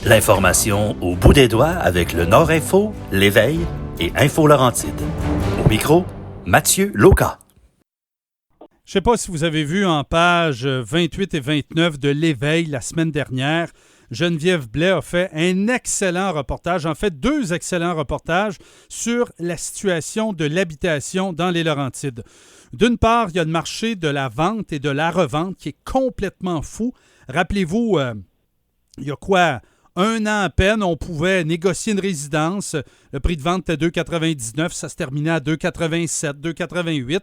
L'information au bout des doigts avec le Nord Info, l'Éveil et Info Laurentide. Au micro, Mathieu Lauca. Je ne sais pas si vous avez vu en page 28 et 29 de l'Éveil la semaine dernière, Geneviève Blais a fait un excellent reportage, en fait 2 excellents reportages sur la situation de l'habitation dans les Laurentides. D'une part, il y a le marché de la vente et de la revente qui est complètement fou. Rappelez-vous, il y a quoi? 1 an à peine, on pouvait négocier une résidence. Le prix de vente était 2,99, ça se terminait à 2,87, 2,88.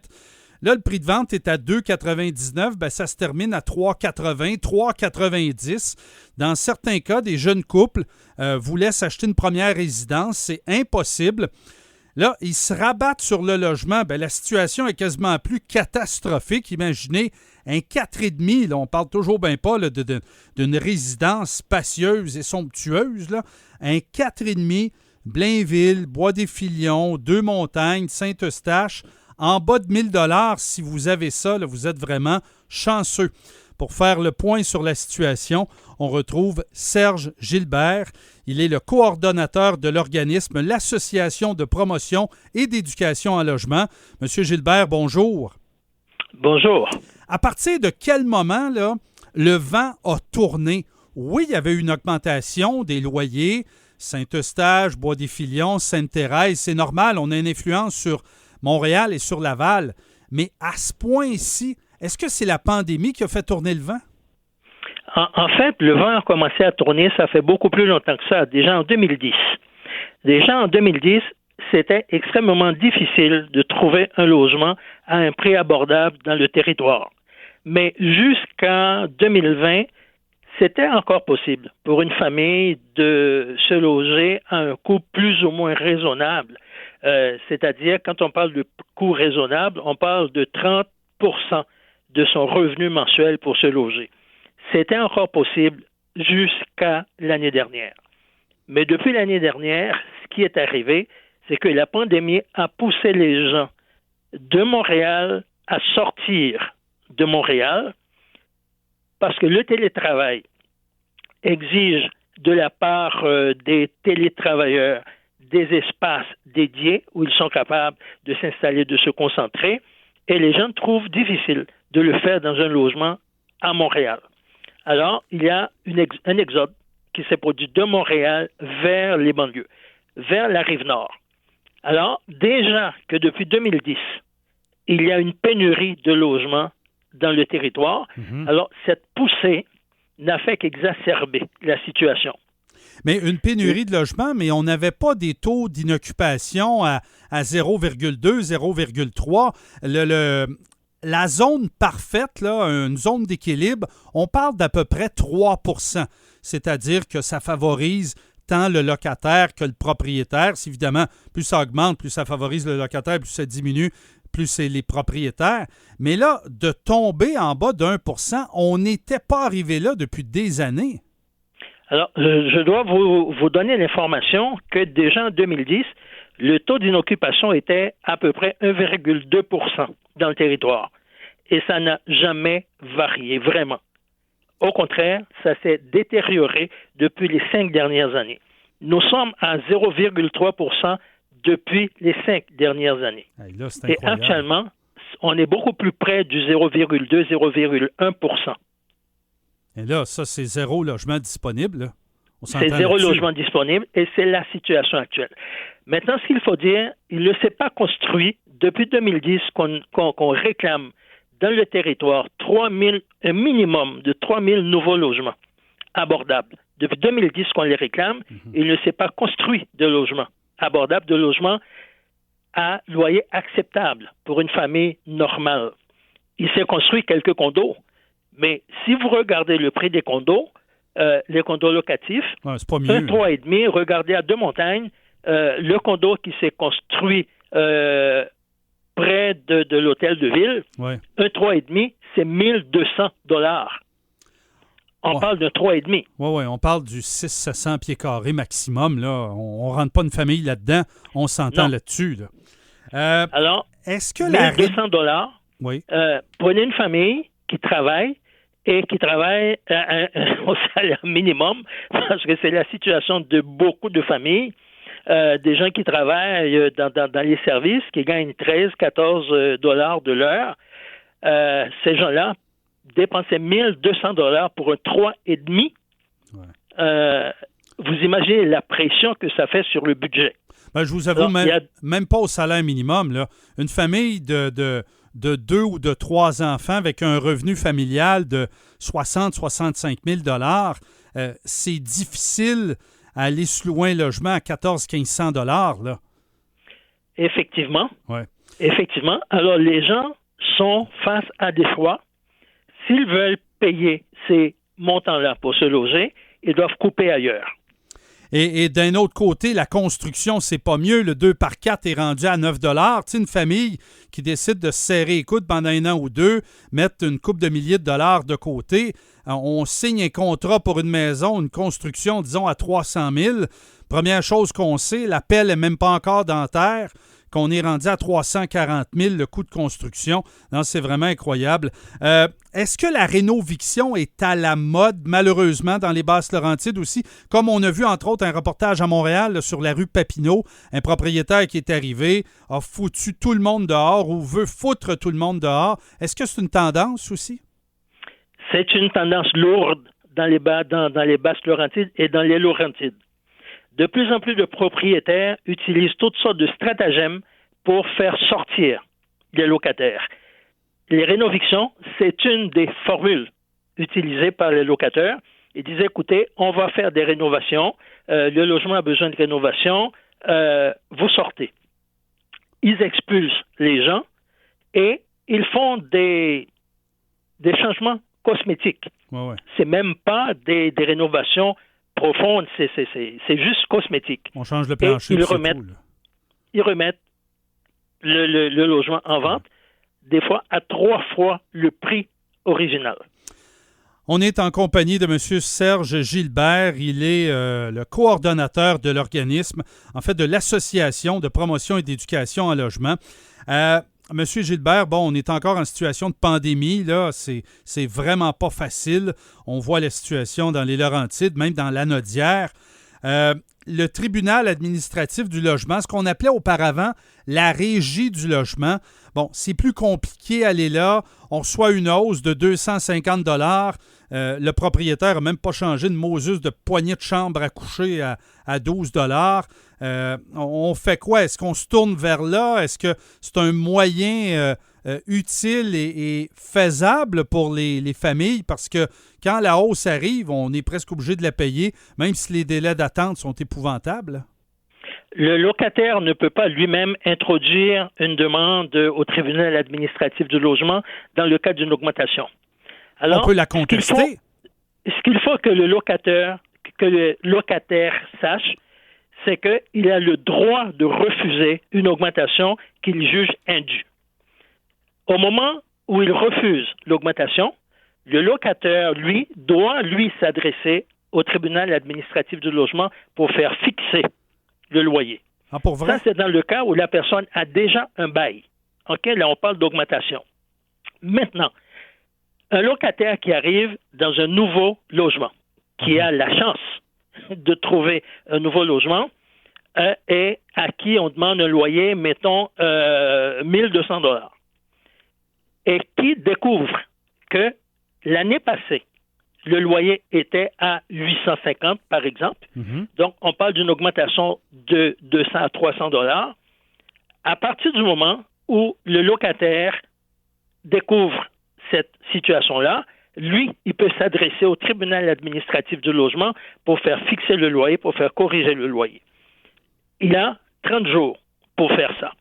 Là, le prix de vente est à 2,99, ben ça se termine à 3,80, 3,90. Dans certains cas, des jeunes couples voulaient s'acheter une première résidence. C'est impossible. Là, ils se rabattent sur le logement. Ben, la situation est quasiment plus catastrophique. Imaginez un 4,5. Là, on parle toujours bien pas là, d'une résidence spacieuse et somptueuse. Là. Un 4,5, Blainville, Bois-des-Filions, Deux-Montagnes, Saint-Eustache. En bas de 1 000 $, si vous avez ça, là, vous êtes vraiment chanceux. Pour faire le point sur la situation, on retrouve Serge Gilbert. Il est le coordonnateur de l'organisme l'Association de promotion et d'éducation en logement. Monsieur Gilbert, bonjour. Bonjour. À partir de quel moment là, le vent a tourné? Oui, il y avait une augmentation des loyers. Saint-Eustache, Bois-des-Filions, Sainte-Thérèse, c'est normal, on a une influence sur Montréal et sur Laval. Mais à ce point-ci, est-ce que c'est la pandémie qui a fait tourner le vent? En fait, le vent a commencé à tourner, ça fait beaucoup plus longtemps que ça, déjà en 2010. Déjà en 2010, c'était extrêmement difficile de trouver un logement à un prix abordable dans le territoire. Mais jusqu'en 2020, c'était encore possible pour une famille de se loger à un coût plus ou moins raisonnable. C'est-à-dire, quand on parle de coût raisonnable, on parle de 30 % de son revenu mensuel pour se loger. C'était encore possible jusqu'à l'année dernière. Mais depuis l'année dernière, ce qui est arrivé, c'est que la pandémie a poussé les gens de Montréal à sortir de Montréal parce que le télétravail exige de la part des télétravailleurs des espaces dédiés où ils sont capables de s'installer, de se concentrer, et les gens trouvent difficile de le faire dans un logement à Montréal. Alors, il y a un exode qui s'est produit de Montréal vers les banlieues, vers la Rive-Nord. Alors, déjà que depuis 2010, il y a une pénurie de logements dans le territoire. Alors, cette poussée n'a fait qu'exacerber la situation. Mais une pénurie de logements, mais on n'avait pas des taux d'inoccupation à 0,2, 0,3. La zone parfaite, là, une zone d'équilibre, on parle d'à peu près 3 %. C'est-à-dire que ça favorise tant le locataire que le propriétaire. Évidemment, plus ça augmente, plus ça favorise le locataire, plus ça diminue, plus c'est les propriétaires. Mais là, de tomber en bas d'1 %, on n'était pas arrivé là depuis des années. Alors, je dois vous donner l'information que déjà en 2010, le taux d'inoccupation était à peu près 1,2 % dans le territoire. Et ça n'a jamais varié, vraiment. Au contraire, ça s'est détérioré depuis les 5 dernières années. Nous sommes à 0,3 % depuis les 5 dernières années. Hey, là, c'est et actuellement, on est beaucoup plus près du 0,2, 0,1 %. Et là, ça, c'est 0 logement disponible. Là. C'est 0 logement disponible et c'est la situation actuelle. Maintenant, ce qu'il faut dire, il ne s'est pas construit depuis 2010 qu'on réclame dans le territoire un minimum de 3 000 nouveaux logements abordables. Depuis 2010 qu'on les réclame, il ne s'est pas construit de logements abordables, de logements à loyer acceptable pour une famille normale. Il s'est construit quelques condos. Mais si vous regardez le prix des condos, les condos locatifs, c'est pas mieux, un 3,5, regardez à Deux-Montagnes, le condo qui s'est construit près de l'hôtel de ville, un 3,5, c'est 1 200 $. On parle d'un 3,5. Oui, on parle du 600-700 pieds carrés maximum. Là. On ne rentre pas une famille là-dedans. On s'entend là-dessus. Là. Alors, est-ce que 1 200 $, prenez une famille qui travaille et qui travaillent au salaire minimum, parce que c'est la situation de beaucoup de familles, des gens qui travaillent dans les services, qui gagnent 13, 14 dollars de l'heure. Ces gens-là dépensaient 1200 dollars pour un 3,5. Ouais. Vous imaginez la pression que ça fait sur le budget. Ben, je vous avoue, même pas au salaire minimum, là. Une famille de 2 ou de 3 enfants avec un revenu familial de 60-65 000 $, c'est difficile à aller se louer un logement à 1400-1500 $, là. Effectivement. Ouais. Effectivement. Alors, les gens sont face à des choix. S'ils veulent payer ces montants-là pour se loger, ils doivent couper ailleurs. Et d'un autre côté, la construction, c'est pas mieux. Le 2x4 est rendu à 9 $. Tu sais, une famille qui décide de se serrer les coudes pendant 1 an ou 2, mettre une couple de milliers de dollars de côté, on signe un contrat pour une maison, une construction, disons, à 300 000. Première chose qu'on sait, la pelle n'est même pas encore dans terre, qu'on est rendu à 340 000 le coût de construction. Non, c'est vraiment incroyable. Est-ce que la rénoviction est à la mode, malheureusement, dans les Basses-Laurentides aussi? Comme on a vu, entre autres, un reportage à Montréal là, sur la rue Papineau, un propriétaire qui est arrivé, a foutu tout le monde dehors ou veut foutre tout le monde dehors. Est-ce que c'est une tendance aussi? C'est une tendance lourde dans les Basses-Laurentides et dans les Laurentides. De plus en plus de propriétaires utilisent toutes sortes de stratagèmes pour faire sortir les locataires. Les rénovictions, c'est une des formules utilisées par les locataires. Ils disaient, écoutez, on va faire des rénovations, le logement a besoin de rénovation, vous sortez. Ils expulsent les gens et ils font des changements cosmétiques. Ouais. C'est même pas des rénovations profonde, c'est juste cosmétique. On change le plancher. Ils remettent le logement en vente, des fois à 3 fois le prix original. On est en compagnie de M. Serge Gilbert. Il est le coordonnateur de l'organisme, en fait de l'Association de promotion et d'éducation en logement. Monsieur Gilbert, bon, on est encore en situation de pandémie, là, c'est vraiment pas facile. On voit la situation dans les Laurentides, même dans l'Anaudière. Le tribunal administratif du logement, ce qu'on appelait auparavant la régie du logement, bon, c'est plus compliqué à aller là. On reçoit une hausse de 250 $. Le propriétaire n'a même pas changé de Moses de poignée de chambre à coucher à 12 $. On fait quoi? Est-ce qu'on se tourne vers là? Est-ce que c'est un moyen utile et faisable pour les familles? Parce que quand la hausse arrive, on est presque obligé de la payer, même si les délais d'attente sont épouvantables. Le locataire ne peut pas lui-même introduire une demande au tribunal administratif du logement dans le cas d'une augmentation. Alors, on peut la contester. Ce qu'il faut que le locataire sache, c'est qu'il a le droit de refuser une augmentation qu'il juge indue. Au moment où il refuse l'augmentation, le locataire, lui, doit s'adresser au tribunal administratif du logement pour faire fixer le loyer. Ah, pour vrai? Ça, c'est dans le cas où la personne a déjà un bail. OK, là, on parle d'augmentation. Maintenant, un locataire qui arrive dans un nouveau logement, qui a la chance de trouver un nouveau logement et à qui on demande un loyer, mettons, 1200 $, et qui découvre que l'année passée, le loyer était à 850, par exemple. Mm-hmm. Donc, on parle d'une augmentation de 200 à 300 $. À partir du moment où le locataire découvre cette situation-là, lui, il peut s'adresser au tribunal administratif du logement pour faire fixer le loyer, pour faire corriger le loyer. Il a 30 jours pour faire ça.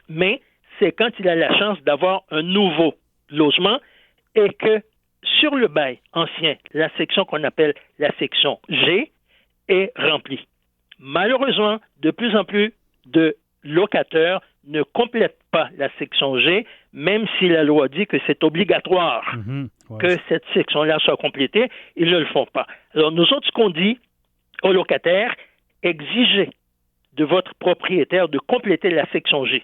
Mais c'est quand il a la chance d'avoir un nouveau logement et que sur le bail ancien, la section qu'on appelle la section G est remplie. Malheureusement, de plus en plus de locataires ne complètent pas la section G, même si la loi dit que c'est obligatoire que cette section-là soit complétée, ils ne le font pas. Alors, nous autres, ce qu'on dit aux locataires, exigez de votre propriétaire de compléter la section G.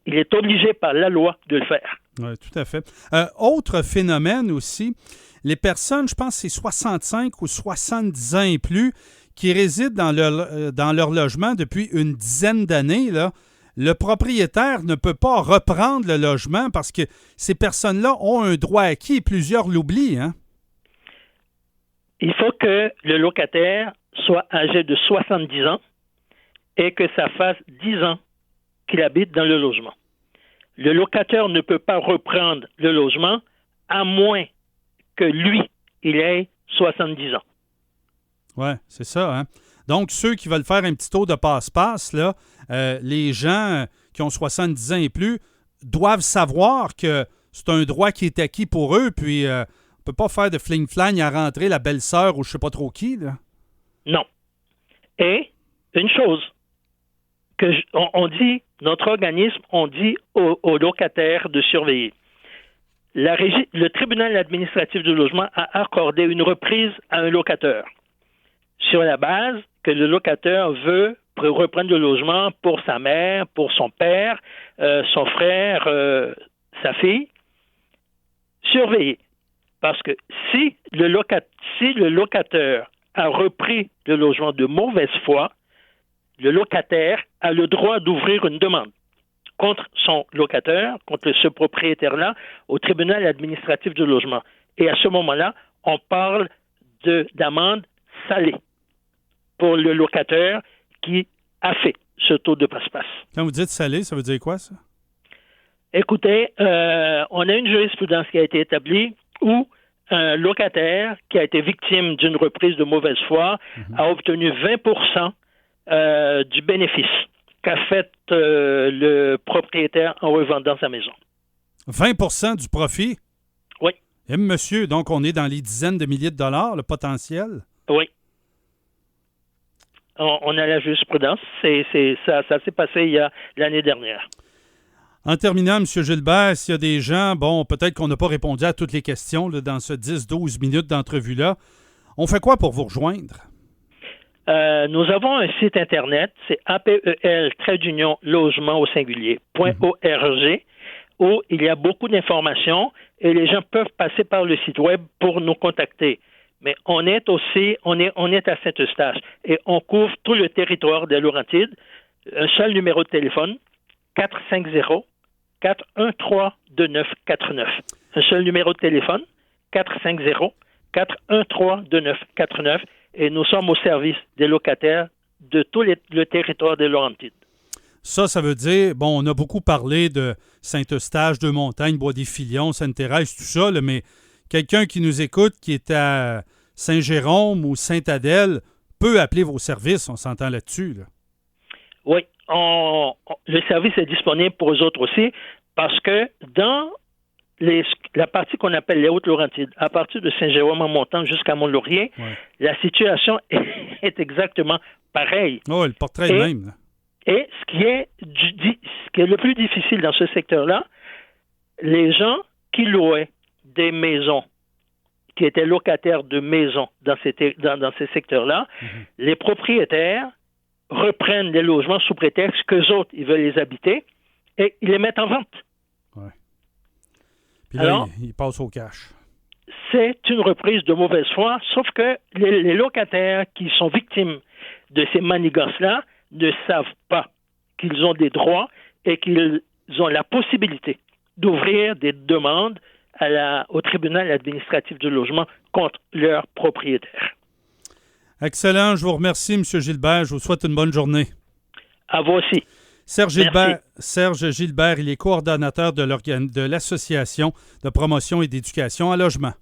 Il est obligé par la loi de le faire. Oui, tout à fait. Autre phénomène aussi, les personnes, je pense que c'est 65 ou 70 ans et plus, qui résident dans leur logement depuis une dizaine d'années, là, le propriétaire ne peut pas reprendre le logement parce que ces personnes-là ont un droit acquis et plusieurs l'oublient. Hein? Il faut que le locataire soit âgé de 70 ans et que ça fasse 10 ans qu'il habite dans le logement. Le locataire ne peut pas reprendre le logement à moins que lui, il ait 70 ans. Oui, c'est ça. Hein? Donc, ceux qui veulent faire un petit tour de passe-passe, là, les gens qui ont 70 ans et plus doivent savoir que c'est un droit qui est acquis pour eux, puis on ne peut pas faire de fling-flang à rentrer la belle-sœur ou je ne sais pas trop qui. Là. Non. Et une chose, on dit, notre organisme, on dit aux locataires de surveiller. Le tribunal administratif du logement a accordé une reprise à un locataire sur la base que le locataire veut reprendre le logement pour sa mère, pour son père, son frère, sa fille. Surveiller. Parce que si le locataire a repris le logement de mauvaise foi, le locataire a le droit d'ouvrir une demande contre son locataire, contre ce propriétaire-là, au tribunal administratif du logement. Et à ce moment-là, on parle d'amende salée pour le locataire qui a fait ce taux de passe-passe. Quand vous dites salé, ça veut dire quoi, ça? Écoutez, on a une jurisprudence qui a été établie où un locataire qui a été victime d'une reprise de mauvaise foi a obtenu 20% du bénéfice qu'a fait le propriétaire en revendant sa maison. 20% du profit? Oui. Et monsieur, donc on est dans les dizaines de milliers de dollars, le potentiel? Oui. On a la jurisprudence. Ça s'est passé l'année dernière. En terminant, M. Gilbert, s'il y a des gens, bon, peut-être qu'on n'a pas répondu à toutes les questions là, dans ce 10-12 minutes d'entrevue-là, on fait quoi pour vous rejoindre? Nous avons un site Internet, c'est APEL-logement au singulier.org, où il y a beaucoup d'informations et les gens peuvent passer par le site web pour nous contacter. Mais on est à Saint-Eustache et on couvre tout le territoire des Laurentides. Un seul numéro de téléphone, 450-413-2949. Un seul numéro de téléphone, 450-413-2949. Et nous sommes au service des locataires de tout le territoire des Laurentides. Ça veut dire, bon, on a beaucoup parlé de Saint-Eustache, Deux-Montagnes, Bois-des-Filions, Sainte-Thérèse, tout ça, là, mais quelqu'un qui nous écoute, qui est à Saint-Jérôme ou Sainte-Adèle, peut appeler vos services, on s'entend là-dessus. Là. Oui, le service est disponible pour eux autres aussi, parce que dans la partie qu'on appelle les Hautes-Laurentides, à partir de Saint-Jérôme en montant jusqu'à Mont-Laurier, la situation est exactement pareille. Oh, le portrait est le même. Là. Et ce qui est le plus difficile dans ce secteur-là, les gens qui louaient des maisons, qui étaient locataires de maisons dans ces secteurs-là, les propriétaires reprennent les logements sous prétexte qu'eux autres, ils veulent les habiter et ils les mettent en vente. Ouais. Puis là, alors, ils passent au cash. C'est une reprise de mauvaise foi, sauf que les locataires qui sont victimes de ces manigances-là ne savent pas qu'ils ont des droits et qu'ils ont la possibilité d'ouvrir des demandes au tribunal administratif du logement contre leurs propriétaires. Excellent. Je vous remercie, M. Gilbert. Je vous souhaite une bonne journée. À vous aussi. Serge Gilbert, il est coordonnateur de l'Association de promotion et d'éducation en logement.